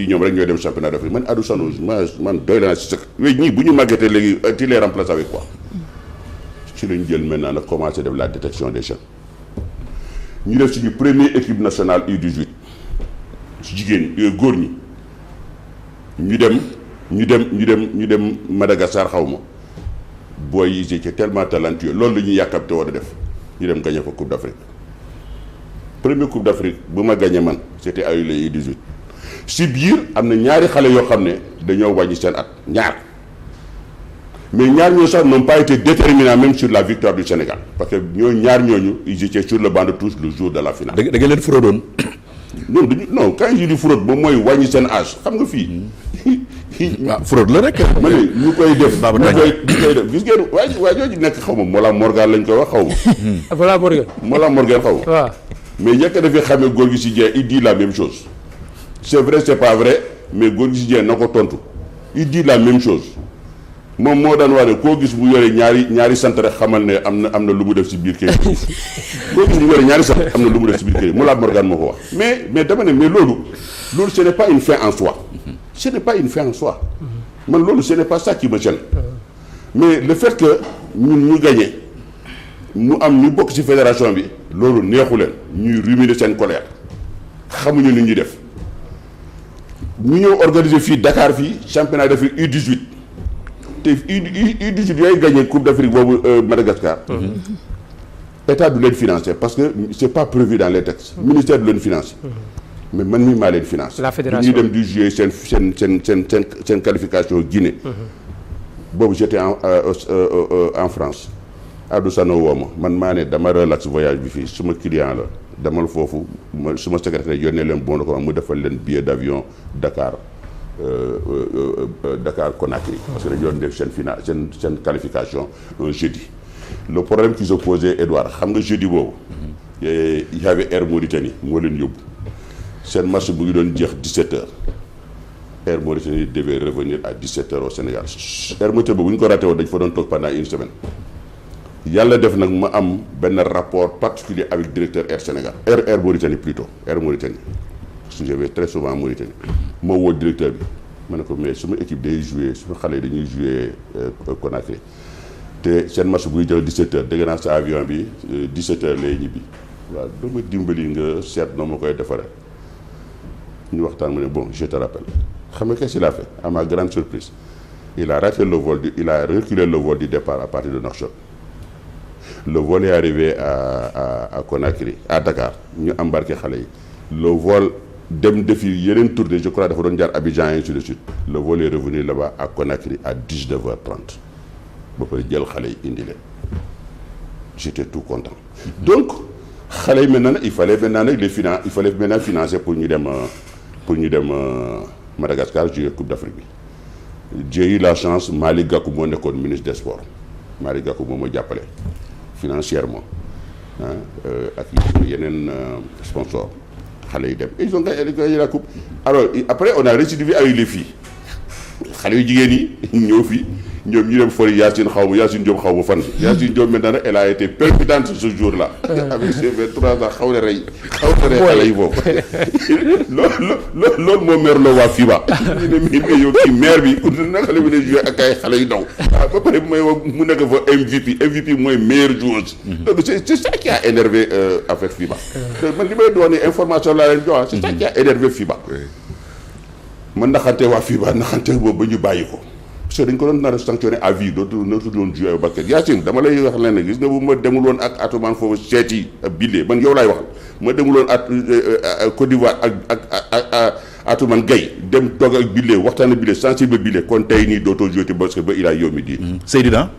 ñoom rek ñooy dem championnat d'Afrique man Adou Sano man doy naa si sa wéy ñii bu ñu màggetee léegi tu les remplaces avec quoi ci lañ jël maintenant nag commencé def la détection des jeunes ñu def suñu première équipe nationale U18 jigéen góor ñi ñu dem Madagascar xaw ma booy yi ci tellement talentueux loolu la ñuy yàkkamte war a def ñu dem gagné fa Coupe d'Afrique première Coupe d'Afrique bu ma gagné man c'était ay les U18 si biir am na ñaari xale yoo xam ne dañoo wàññi seen at ñaar mais ñaar ñoo sax n'ont pas été déterminants même sur la victoire du Sénégal parce que ñaar ñooñu ils étaient sur le banc de touche le jour de la finale. da nga leen fraudoon. non quand je dis fraude moom mooy wàññi seen âge xam nga fii. waaw fraude la rek. ma ne ñu koy def. gis ngeen waa jooju nekk xaw ma Mollah Morgan lañ koy wax xaw ma. Mollah Morgan xaw ma. waaw mais ñàkk a defee xamee góor gi si Dieng il dit la même chose. c'est vrai c'est pas vrai mais góor gi si Dieng na ko tontu il dit la même chose moom moo daan wax ne koo gis bu yore ñaari sant rek xamal ne am na lu mu def si biir kër yi koo gis bu yore ñaari sant am na lu mu def si biir kër yi Mollah Morgan moo ko wax mais dama ne mais loolu ce n'est pas une fin en soi. ce n'est pas une fin en soi man loolu ce n'est pas ça qui me gêne mais le fait que ñun ñu gagné mu am ñu bokk ci fédération bi loolu neexu leen ñuy ruminer seen colère xamuñu ni ñuy def ñu ñëw organiser fii Dakar fii championnat d'Afrique U18 te U18 yooyu gagné Coupe d'Afrique boobu Madagascar état du leen financer parce que c'est pas prévu dans les textes ministère du leen financer mais man mii maa leen finance la fédération ñu dem di jouer seen qualification Guinée. boobu j'étais en France. Adou Sano woo ma man maa ne dama relax voyage bi fii suma client la demal foofu suma secrétaire yónnee leen bon ko mu defal leen billet d'avion Dakar Conakry. parce que dañu doon def seen qualification un jeudi. le problème qui se posait Edouard xam nga jeudi boobu. il y avait Air Mauritanie moo leen yóbbu. seen match bu ngi doon jeex 17h Air Mauritanie devait revenir à 17h au Sénégal Air Mauritanie boobu bu ñu ko raté woon dañ fa doon toog pendant une semaine yàlla def nag ma am benn rapport particulier avec directeur Air Sénégal Air Mauritanie plutôt Air Mauritanie parce que je vais très souvent en Mauritanie moo woo directeur bi ma ne ko mais suma équipe day jouer suma xale yi dañuy jouer Conakry te seen match buy jël 17h dégg naa sa avion bi 17h lay ñibbi waaw dama dimbali nga seet noo ma koy defaree. ñu waxtaan mu ne bon je te rappelle xam nga qu'est-ce qu'il a fait à ma grande surprise il a raté le vol il a reculé le vol du départ à partir de Nouakchott le vol est arrivé à Conakry à Dakar ñu embarqué xale yi le vol dem defi yeneen tournée je crois dafa doon jaar Abidjan et ainsi de suite le vol est revenu là-bas à Conakry à 19h30 ba pare jël xale yi indi leen j'étais tout content donc xale yi maintenant il fallait maintenant financer pour ñu dem Madagascar jouer Coupe d'Afrique bi j'ai eu la chance Malick Gakou moo nekkoon ministre des sports Malick Gakou moo ma jàppale financièrement ak yeneen sponsor xale yi dem ils ont gagné la coupe alors après on a récidivé avec les filles xale yu jigéen yi ñëw fii ñoom ñu dem fori Yacine Diop xaw ma fan Yacine Diop maintenant elle a été palpitante ce jour-là avec ses 23 ans xaw na rey xale yi boobu loolu moo maire loo waa FIBA ñu ne mais yow kii maire bi naka la mën a jouer ak ay xale yu ndaw ba pare mu nekk fa MVP mooy meilleure joueuse donc c'est ça qui a énervé avec FIBA man li may doon ni information laa leen jox c'est ça qui a énervé FIBA man naxante waa FIBA naxante boobu ba ñu bàyyi ko parce que dañ ko doon nar a sanctionné à vie dootu doon joué au basket Yacine dama lay wax leen gis nga bu ma demul woon ak Atoumane foofu seeti Billé man yow laay waxal ma demul woon ak Côte d'Ivoire ak Atoumane Gaye dem toog ak Billé waxtaan Billé sensible Billé kon tey nii dootoo joué ci basket ba il a yomi di Seydina.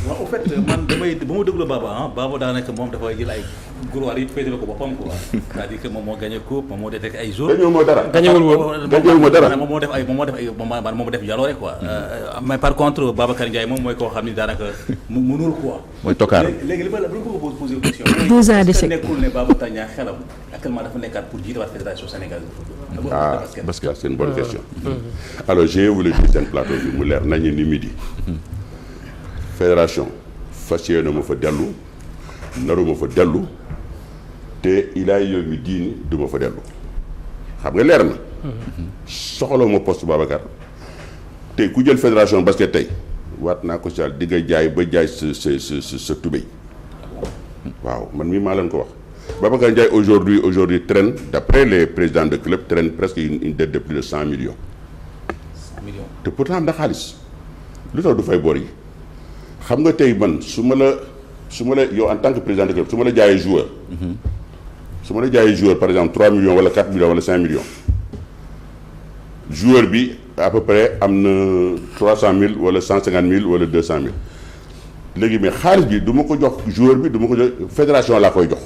waaw au fait man ba ma déglu Baba daanaka moom dafa jël ay groupe yi féetale ko boppam quoi c'est-à-dire que moom moo gagné coupe moom moo détecté ay jours. gañewul ma dara moom moo def jaloore quoi. mais par contre Babacar Ndiaye moom mooy koo xam ni daanaka mënul quoi. mooy tokkaar léegi li ma bëgg a poser question. 12 ans d'échec nekkul ne Babacar Ndiaye xelam actuellement dafa nekkaat pour jiite waat fédération sénégalaise de football. parce que c'est une bonne question. alors j'ai voulu dire seen plateau bi mu leer nañu ni midi. fédération fas yéene ma fa dellu naruma fa dellu te ilaa yawmi diini du ma fa dellu xam nga leer na. soxla ma poste Babacar tey ku jël fédération basket tey waat naa ko si àll di nga jaay ba jaay sa tubéy waaw man mii maa leen ko wax. Babacar Ndiaye aujourd'hui traîne d'après les présidents de club traîne presque une dette de plus de 100 millions. 100 millions. te pourtant am na xaalis lu tax du fay bor yi xam nga tey man su ma la yow en tant que président de club su ma la jaayee joueur. su ma la jaayee joueur par exemple 3 millions wala 4 millions wala 5 millions joueur bi à peu près am na 300 000 wala 150 000 wala 200 000 léegi mais xaalis bi du ma ko jox joueur bi du ma ko jox fédération laa koy jox.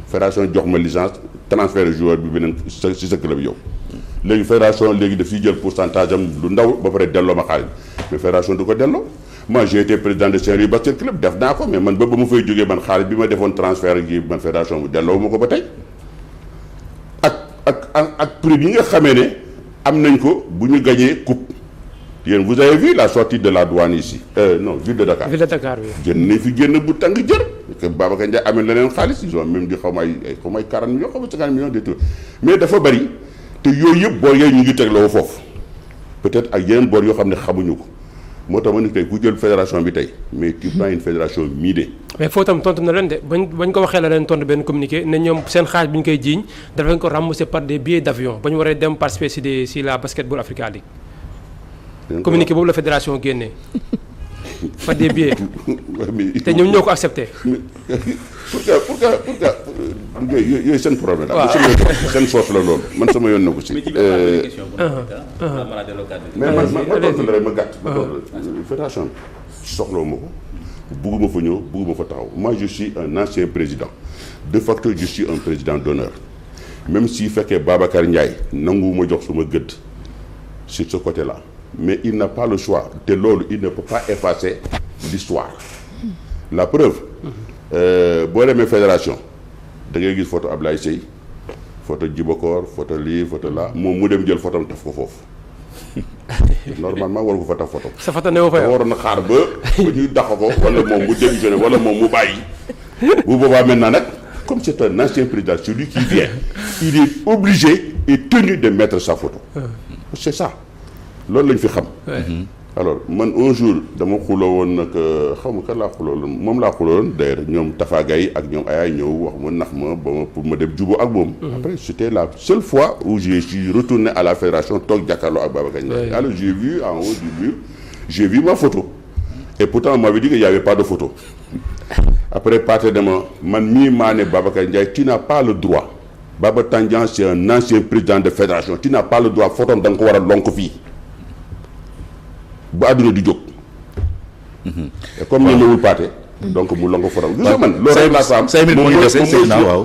fédération jox ma licence transfert joueur bi beneen si sa club yow léegi fédération léegi daf siy jël pourcentage am lu ndaw ba pare delloo ma xaalis mais fédération du ko delloo moi j'ai été président de Saint-Louis basket club def naa ko mais man ba ma fay jógee man xaalis bi ma defoon transfert gi man fédération bu delloo ma ko ba tey ak prix yi nga xamee ne am nañ ko bu ñu gagné coupe yéen vous avez vu la sortie de la douane ici non ville de Dakar. ville de Dakar oui. génn nañ fi génn bu tàng jër. que Babacar Ndiaye amee leneen xaalis ils ont même di xaw ma ay 40 millions xaw ma 50 millions de tout mais dafa bari te yooyu yëpp boor yooyu ñu ngi tegloo foofu peut-être ak yeneen boor yoo xam ne xamuñu ko moo tax ma ne tey ku jël fédération bi tey mais tu prends une fédération midée. mais foofu tam tontu na leen de bañ ko waxee la leen tontu benn communiqué ne ñoom seen xaalis bi ñu koy jiiñ dafa leen ko remboursé par des billets d'avion ba ñu waree dem participer si la Basketball Africa League. communiqué boobu la fédération génnee. fa des billets te ñoom ñoo ko accepté. pourquoi yooyu seen problème la. seen force la loolu man sama yoon na ko si. mais man tontu la rek ma gàtt. fédération bi soxlawu ma ko bugguma fa ñëw bugguma fa taxaw moi je suis un ancien président de facto je suis un président d'honneur même si fekkee Babacar Ndiaye nanguwuma jox suma gëdd sur ce côté là. mais il n'a pas le choix te loolu il ne peut pas effacer l'histoire la preuve boo demee fédération da ngay gis photo Ablaye Seye photo Djibokor photo lii photo là moom mu dem jël photo am taf ko foofu normalement war ko fa taf photo sa photo ne fa waroon na xaar ba ñuy dàq ko wala moom mu démissionné wala moom mu bàyyi bu boobaa maintenant nag comme c'est un ancien président celui qui vient il est obligé et tenu de mettre sa photo c'est ça loolu lañ fi xam. alors man un jour dama xuloo woon nag xaw ma kan laa xuloo woon moom laa xuloo woon d'ailleurs ñoom Tafa Gaye ak ñoom ayaay ñëw wax ma nax ma ba ma pour ma dem jubóo ak moom. après c'était la seule fois où je suis retourné à la fédération toog jàkkaarloo ak Babacar Ndiaye. alors j'ai vu en haut du mur j'ai vu ma photo et pourtant on m'avait dit qu'il y avait pas de photo après partir de man mii maa ne Babacar Ndiaye tu n'as pas le droit Baba Tandian c'est un ancien président de fédération tu n'as pas le droit photo da nga ko war a lonk fii. bu àdduna di jóg. et comme ñu ñëwul paate. donc mu longo foral. gis nga man loolu rek laa fa am. 5 minutes moo ñu dese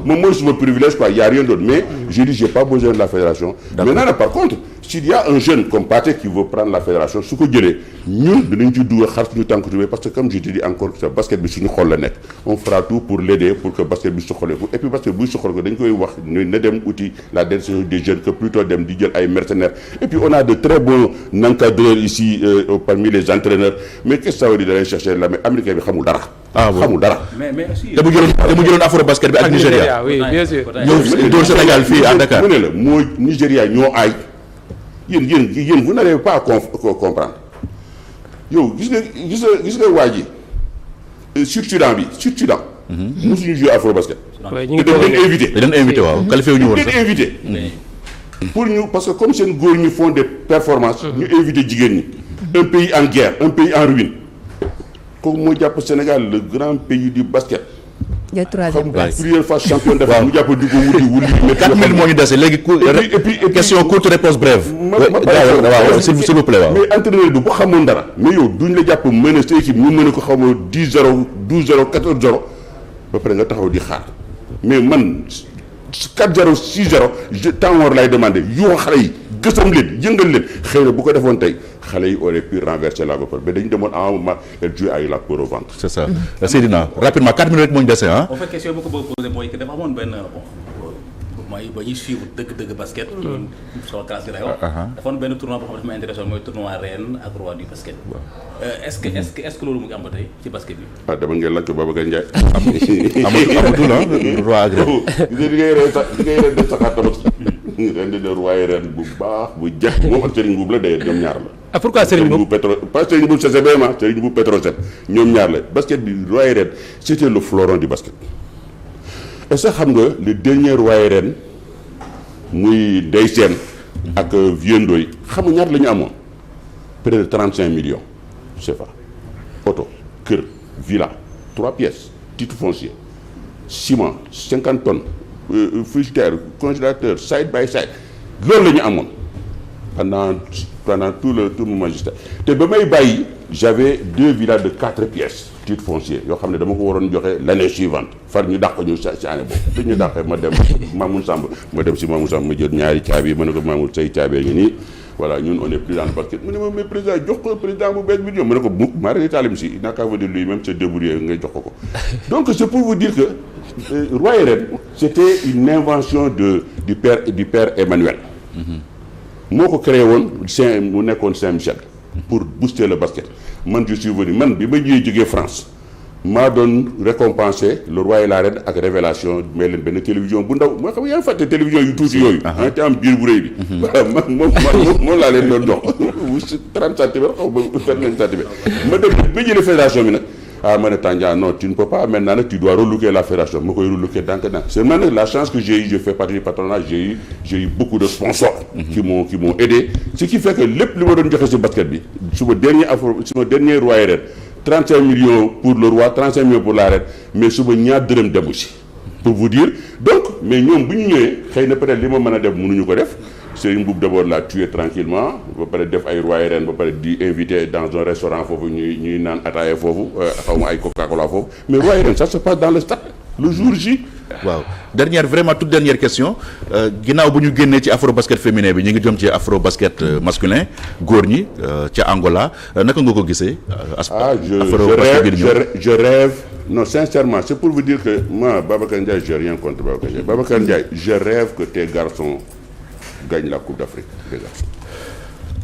moom mooy suma privilège quoi y a rien d'autre mais je dis j'ai pas besoin de la fédération. maintenant nag par contre s'il y a un jeune comme Pathé qui veut prendre la fédération su ko jëlee ñun dinañ ci dugal xar suñu tànk tubéy parce que comme je te dis encore que basket bi suñu xol la nekk on fera tout pour l'aider pour que basket bi soxaleeku et puis basket buy soxal ko dañ koy wax na dem uti la décision des jeunes que plutôt dem di jël ay mercenaires et puis on a de très bons encadreurs ici parmi les entraîneurs mais qu'est-ce que ça veut dire d'aller chercher la mais américain bi xamul dara. xamul dara. mais aussi. te mu jëloon afro basket bi ak Nigéria. oui bien sûr. ñëw dóor Sénégal fii à Dakar. mu ne la mooy Nigéria ñoo aay yéen vous n'arrivez pas à comprendre yow gis nga waa ji Sud-Soudan bi Sud-Soudan. mosuñu jouer afro basket. waaw ñu ngi dañ leen invité waaw qualifié wu ñu woon sax invité. pour ñu parce que comme seen góor ñi font des performances. ñu invité jigéen ñi. un pays en guerre un pays en ruine. kooku moo jàpp Sénégal le grand pays du basket. il y a troisième place plusieurs fois champion d'Afrique mu jàpp di ko wuli. 4 minutes moo ñu dese léegi et puis question courte réponse brève. waaw s'il vous plaît waaw. mais entraîneur bi bu xamoon dara. mais yow duñ la jàpp mën a sa équipe ñu mën a ko xamoo 10-0 12-0 14-0 ba pare nga taxaw di xaar mais man 4-0 6-0 temps war lay demandé yoo xale yi gësam leen yëngal leen xëy na bu ko defoon tey xale yi aurait pu renverser la ba pare mais dañu demoon à un moment elle jouait avec la peur au ventre. c'est ça Seydina rapidement 4 minutes rek moo ñu dese ah. en fait question bu ko bëgg poser mooy que dafa amoon benn bon ba ñuy suivre dëgg basket. sama classe gi lay wax. dafa benn tournoi boo xam ne dafa ma intéressé mooy tournoi Rennes ak roi du basket. est-ce que loolu mu ngi am ba tey ci basket bi. dama ngeen laaj ko Babacar Ndiaye. amatul roi ak Rennes. li ngay ren def saxaat tabaski. ren di roi Rennes bu baax bu jekk moom ak Serigne Boub la day ñoom ñaar la. Pourquoi Serigne Boub pas Serigne Boub CCBM Serigne Boub Petrosen ñoom ñaar la basket bi roi Rennes c'était le fleuron du basket. et ça xam nga le dernier roi Rennes muy Ndeye Sène ak Vieux Ndoye xam nga ñaata la ñu amoon près de 35 millions CFA oto kër villa 3 pièces titre foncier ciment 50 tonnes frigidaire congélateur side by side loolu la ñu amoon pendant tout mon magistère te ba may bàyyi j'avais 2 villas de 4 pièces titre foncier yoo xam ne dama ko waroon joxe l'année suivante far ñu dàq ñu si année boobu te ñu dàqee ma dem Mamoun Samb ma jël ñaari caabi ma ne ko Mamoun say caabee ngi nii voilà ñun on est plus dans le basket mu ne ma mais président jox ko président bu bees bi ñoom ma ne ko mukk maa rek taalim si il n'a qu'à venir lui-même se débrouiller ngay jox ko donc c'est pour vous dire que roi Rennes c'était une invention du père Emmanuel moo ko créé woon mu nekkoon Saint-Michel pour booster le basket man je suis venu man bi ma ñëwee jógee France maa doon récompenser le roi et la reine ak révélation may leen benn télévision bu ndaw moo xam yaa ngi fàtte télévision yu tuuti yooyu te am biir bu rëy bi voilà moom laa leen doon jox 30 centimètres xaw ma 25 centimètres ma dem ba jëlee fédération bi nag ma ne Tandian non tu ne peux pas maintenant nag tu dois relooker la fédération ma koy relooker donc seulement nag la chance que j'ai eu je fais partie du patronat j'ai eu beaucoup de sponsors qui m'ont aidé ce qui fait que lépp li ma doon joxe si basket bi suma dernier roi Rennes 35 millions pour le roi 35 millions pour la reine mais suba ñaar dërëm demu si pour vous dire donc mais ñoom bu ñu ñëwee xëy na peut-être li ma mën a def mënuñu ko def Serigne Boub d'abord l'a tué tranquillement ba pare def ay roi Rennes ba pare di invité dans un restaurant foofu ñuy naan ataaya foofu xaw ma ay Coca-Cola foofu mais roi Rennes ça se passe dans le stade le jour J. waaw toute dernière question ginnaaw bu ñu génnee ci afro basket féminin bi ñu ngi jëm ci afro basket masculin góor ñi ca Angola naka nga ko gisee. je rêve non sincèrement c'est pour vous dire que moi Babacar Ndiaye j'ai rien contre Babacar Ndiaye. Babacar Ndiaye je rêve que tes garçons gagnent la Coupe d'Afrique des garçons.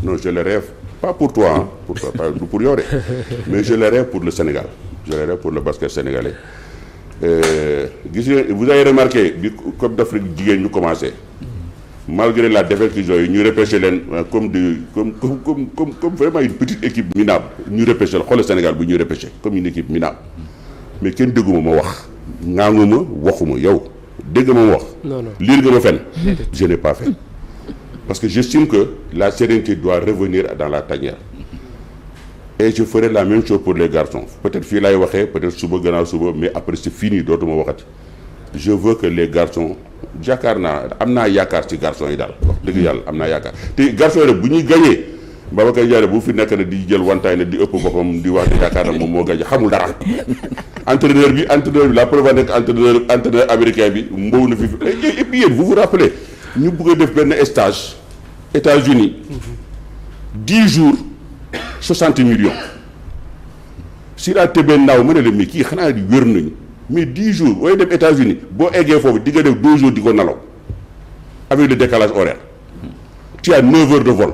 Non je le rêve pas pour toi pas pour yow mais je le rêve pour le Sénégal je le rêve pour le basket sénégalais. Vous avez remarqué bi Coupe d'Afrique jigéen ñu commencé malgré la défaite qu'ils ont eu ñu repêché leen comme vraiment une petite équipe minable ñu repêché la xoolal Sénégal bu ñu repêché comme une équipe minable mais kenn dégguma ma wax ngaanguma waxuma yow dégg ma wax liir nga ma fenn je n'ai pas fait parce que j'estime que la sérénité doit revenir dans la tanière. Et je ferai la même chose pour les garçons peut-être fii laay waxee peut-être suba gannaaw suba mais après c'est fini dootuma waxati je veux que les garçons yaakaar naa am naa yaakaar ci garçons yi daal wax dëgg yàlla am naa yaakaar te garçons yi rek bu ñuy gagné Babacar Ndiaye bu fi nekk na di jël wantaay ne di ëpp boppam di wax di yaakaar na moom moo gagné xamul dara entraîneur bi la preuve nekk entraîneur américain bi mbow na fi et puis yéen vous vous rappelez ñu bëgg a def benn stage États-Unis 10 jours 60 millions si la tébee naaw ma ne la mais kii xanaa di wér nañu mais 10 jours booy dem États-Unis boo eggee foofu di nga def 2 jours di ko nalaw avec le décalage horaire tu as 9 heures de vol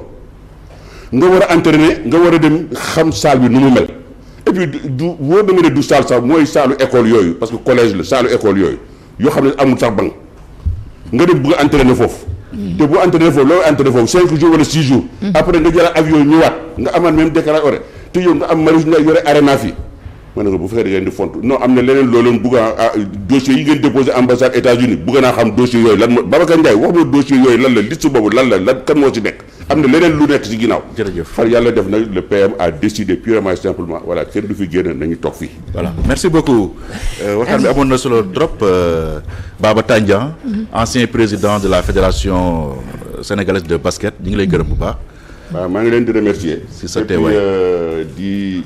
nga war a entraîner nga war a dem xam salle bi nu mu mel et puis du wóor na ma ne du salle sax mooy saalu école yooyu parce que collège la saalu école yooyu yoo xam ne amul sax banc nga dem bëgg a entraîner foofu te boo entraîné foofu loolu entraîné foofu 5 jours wala 6 jours après nga jël avion ñëwaat nga amaat même décalage horaire te yow nga am marine nga yore arena fii ma ne ko bu fekkee da ngeen di font non am na leneen looloon bugg a dossier yi ngeen déposé ambassade États-Unis bugg naa xam dossier yooyu lan moo Babacar Ndiaye wax ma dossier yooyu lan la liste boobu lan kan moo ci nekk am na leneen lu nekk ci ginnaaw jërëjëf far yàlla def nag le PM a décidé purement et simplement voilà kenn du fi génn nañu toog fii voilà merci beaucoup waxtaan bi amoon na solo trop Baba Tandian ancien président de la fédération sénégalaise de basket ñu ngi lay gërëm bu baax waaw maa ngi leen di remercier si sa teewaay di